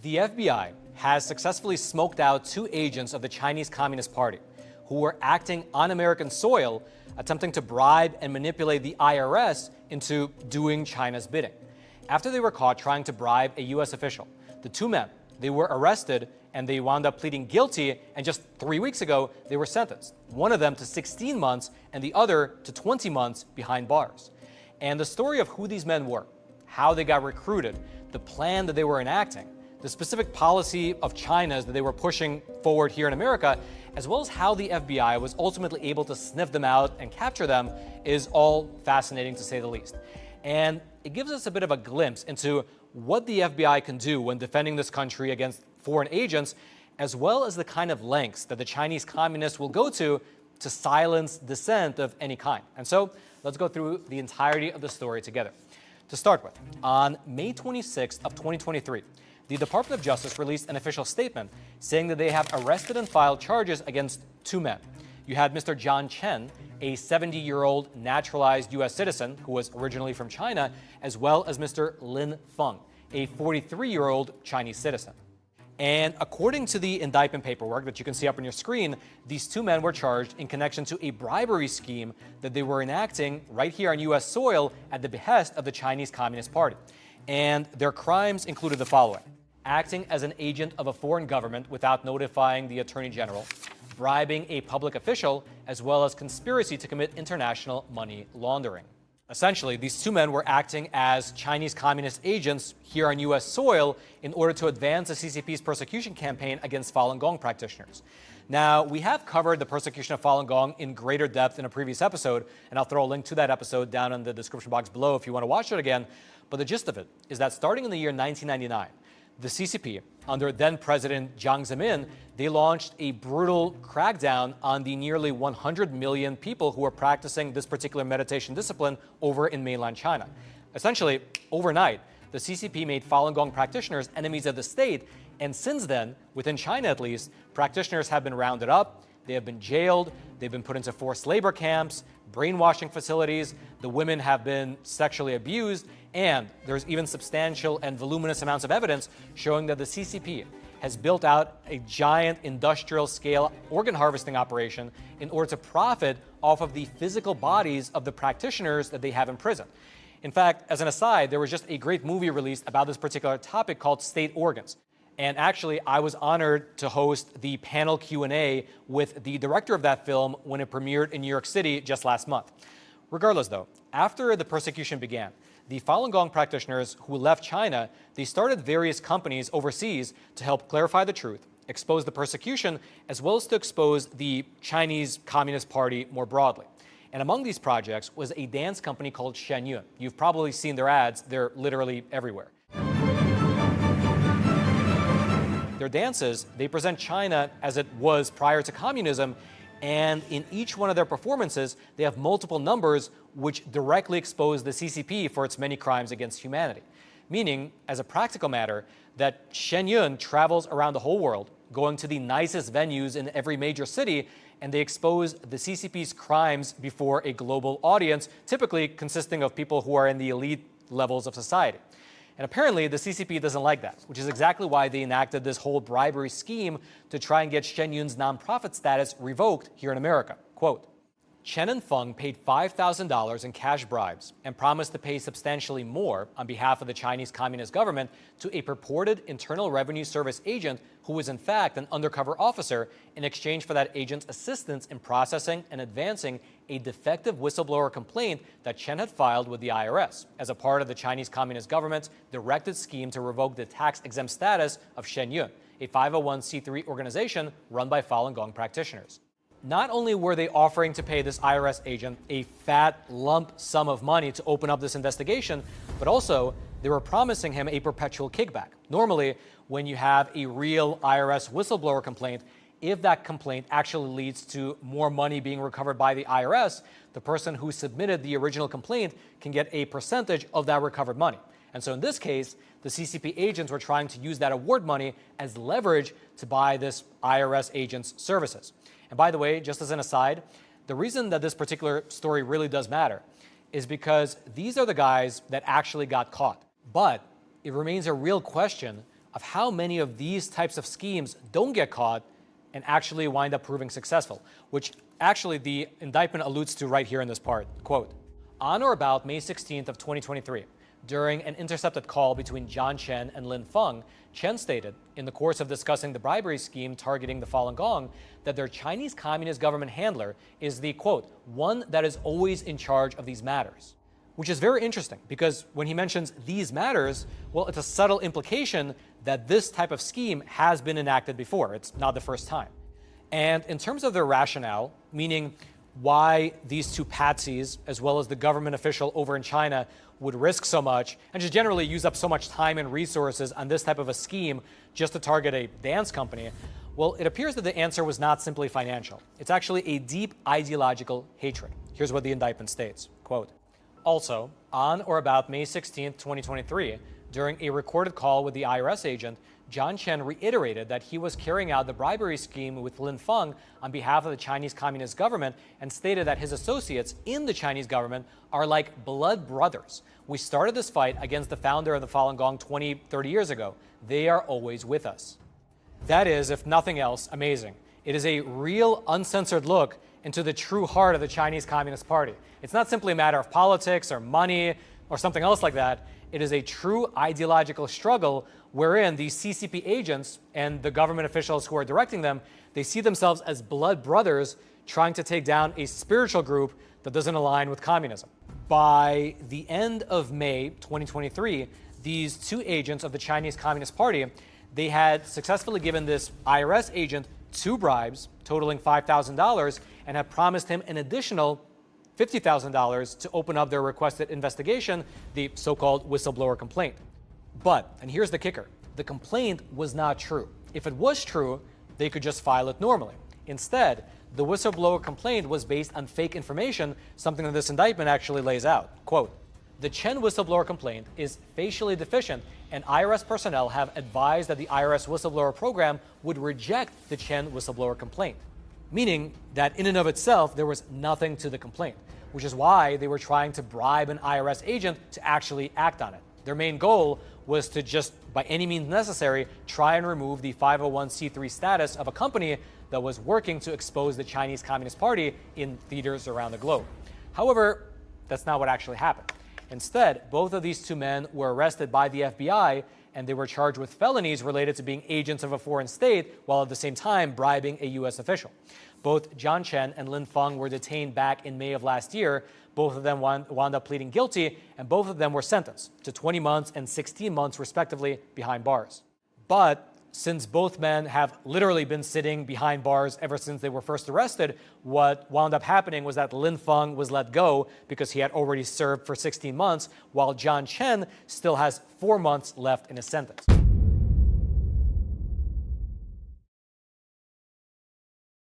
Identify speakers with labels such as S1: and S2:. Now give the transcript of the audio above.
S1: The FBI has successfully smoked out 2 agents of the Chinese Communist Party who were acting on American soil, attempting to bribe and manipulate the IRS into doing China's bidding. After they were caught trying to bribe a U.S. official, the 2 men, they were arrested and they wound up pleading guilty, and just 3 weeks ago, they were sentenced. One of them to 16 months and the other to 20 months behind bars. And the story of who these men were, how they got recruited, the plan that they were enacting, the specific policy of China's that they were pushing forward here in America, as well as how the FBI was ultimately able to sniff them out and capture them, is all fascinating to say the least. And it gives us a bit of a glimpse into what the FBI can do when defending this country against foreign agents, as well as the kind of lengths that the Chinese communists will go to silence dissent of any kind. And so let's go through the entirety of the story together. To start with, on May 26th of 2023, the Department of Justice released an official statement saying that they have arrested and filed charges against 2 men. You had Mr. John Chen, a 70-year-old naturalized U.S. citizen who was originally from China, as well as Mr. Lin Feng, a 43-year-old Chinese citizen. And according to the indictment paperwork that you can see up on your screen, these 2 men were charged in connection to a bribery scheme that they were enacting right here on U.S. soil at the behest of the Chinese Communist Party. And their crimes included the following: acting as an agent of a foreign government without notifying the Attorney General, bribing a public official, as well as conspiracy to commit international money laundering. Essentially, these 2 men were acting as Chinese communist agents here on U.S. soil in order to advance the CCP's persecution campaign against Falun Gong practitioners. Now, we have covered the persecution of Falun Gong in greater depth in a previous episode, and I'll throw a link to that episode down in the description box below if you want to watch it again. But the gist of it is that starting in the year 1999, the CCP, under then-President Jiang Zemin, they launched a brutal crackdown on the nearly 100 million people who were practicing this particular meditation discipline over in mainland China. Essentially, overnight, the CCP made Falun Gong practitioners enemies of the state, and since then, within China at least, practitioners have been rounded up, they have been jailed, they've been put into forced labor camps, brainwashing facilities, the women have been sexually abused, and there's even substantial and voluminous amounts of evidence showing that the CCP has built out a giant industrial-scale organ harvesting operation in order to profit off of the physical bodies of the practitioners that they have in prison. In fact, as an aside, there was just a great movie released about this particular topic called State Organs. And actually, I was honored to host the panel Q&A with the director of that film when it premiered in New York City just last month. Regardless, though, after the persecution began, the Falun Gong practitioners who left China, they started various companies overseas to help clarify the truth, expose the persecution, as well as to expose the Chinese Communist Party more broadly. And among these projects was a dance company called Shenyun. You've probably seen their ads. They're literally everywhere. Their dances, they present China as it was prior to communism, and in each one of their performances, they have multiple numbers which directly expose the CCP for its many crimes against humanity. Meaning, as a practical matter, that Shenyun travels around the whole world, going to the nicest venues in every major city, and they expose the CCP's crimes before a global audience, typically consisting of people who are in the elite levels of society. And apparently, the CCP doesn't like that, which is exactly why they enacted this whole bribery scheme to try and get Shenyun's nonprofit status revoked here in America. Quote, Chen and Feng paid $5,000 in cash bribes and promised to pay substantially more on behalf of the Chinese Communist government to a purported Internal Revenue Service agent who was in fact an undercover officer in exchange for that agent's assistance in processing and advancing a defective whistleblower complaint that Chen had filed with the IRS as a part of the Chinese Communist government's directed scheme to revoke the tax-exempt status of Shenyun, a 501c3 organization run by Falun Gong practitioners. Not only were they offering to pay this IRS agent a fat lump sum of money to open up this investigation, but also they were promising him a perpetual kickback. Normally, when you have a real IRS whistleblower complaint, if that complaint actually leads to more money being recovered by the IRS, the person who submitted the original complaint can get a percentage of that recovered money. And so in this case, the CCP agents were trying to use that award money as leverage to buy this IRS agent's services. And by the way, just as an aside, the reason that this particular story really does matter is because these are the guys that actually got caught. But it remains a real question of how many of these types of schemes don't get caught and actually wind up proving successful, which actually the indictment alludes to right here in this part. Quote, on or about May 16th of 2023, during an intercepted call between John Chen and Lin Feng, Chen stated, in the course of discussing the bribery scheme targeting the Falun Gong, that their Chinese Communist government handler is the, quote, one that is always in charge of these matters. Which is very interesting because when he mentions these matters, well, it's a subtle implication that this type of scheme has been enacted before. It's not the first time. And in terms of their rationale, meaning why these two patsies, as well as the government official over in China, would risk so much and just generally use up so much time and resources on this type of a scheme just to target a dance company, well, it appears that the answer was not simply financial. It's actually a deep ideological hatred. Here's what the indictment states, quote, also, on or about May 16, 2023, during a recorded call with the IRS agent, John Chen reiterated that he was carrying out the bribery scheme with Lin Feng on behalf of the Chinese Communist government and stated that his associates in the Chinese government are like blood brothers. We started this fight against the founder of the Falun Gong 20, 30 years ago. They are always with us. That is, if nothing else, amazing. It is a real uncensored look into the true heart of the Chinese Communist Party. It's not simply a matter of politics or money or something else like that. It is a true ideological struggle wherein these CCP agents and the government officials who are directing them, they see themselves as blood brothers trying to take down a spiritual group that doesn't align with communism. By the end of May 2023, these two agents of the Chinese Communist Party, they had successfully given this IRS agent 2 bribes totaling $5,000 and had promised him an additional $50,000 to open up their requested investigation, the so-called whistleblower complaint. But, and here's the kicker, the complaint was not true. If it was true, they could just file it normally. Instead, the whistleblower complaint was based on fake information, something that this indictment actually lays out. Quote, the Chen whistleblower complaint is facially deficient, and IRS personnel have advised that the IRS whistleblower program would reject the Chen whistleblower complaint. Meaning that in and of itself, there was nothing to the complaint, which is why they were trying to bribe an IRS agent to actually act on it. Their main goal was to just, by any means necessary, try and remove the 501c3 status of a company that was working to expose the Chinese Communist Party in theaters around the globe. However, that's not what actually happened. Instead, both of these two men were arrested by the FBI and they were charged with felonies related to being agents of a foreign state while at the same time bribing a U.S. official. Both John Chen and Lin Feng were detained back in May of last year. Both of them wound up pleading guilty, and both of them were sentenced to 20 months and 16 months, respectively, behind bars. But since both men have literally been sitting behind bars ever since they were first arrested, what wound up happening was that Lin Feng was let go because he had already served for 16 months, while John Chen still has 4 months left in his sentence.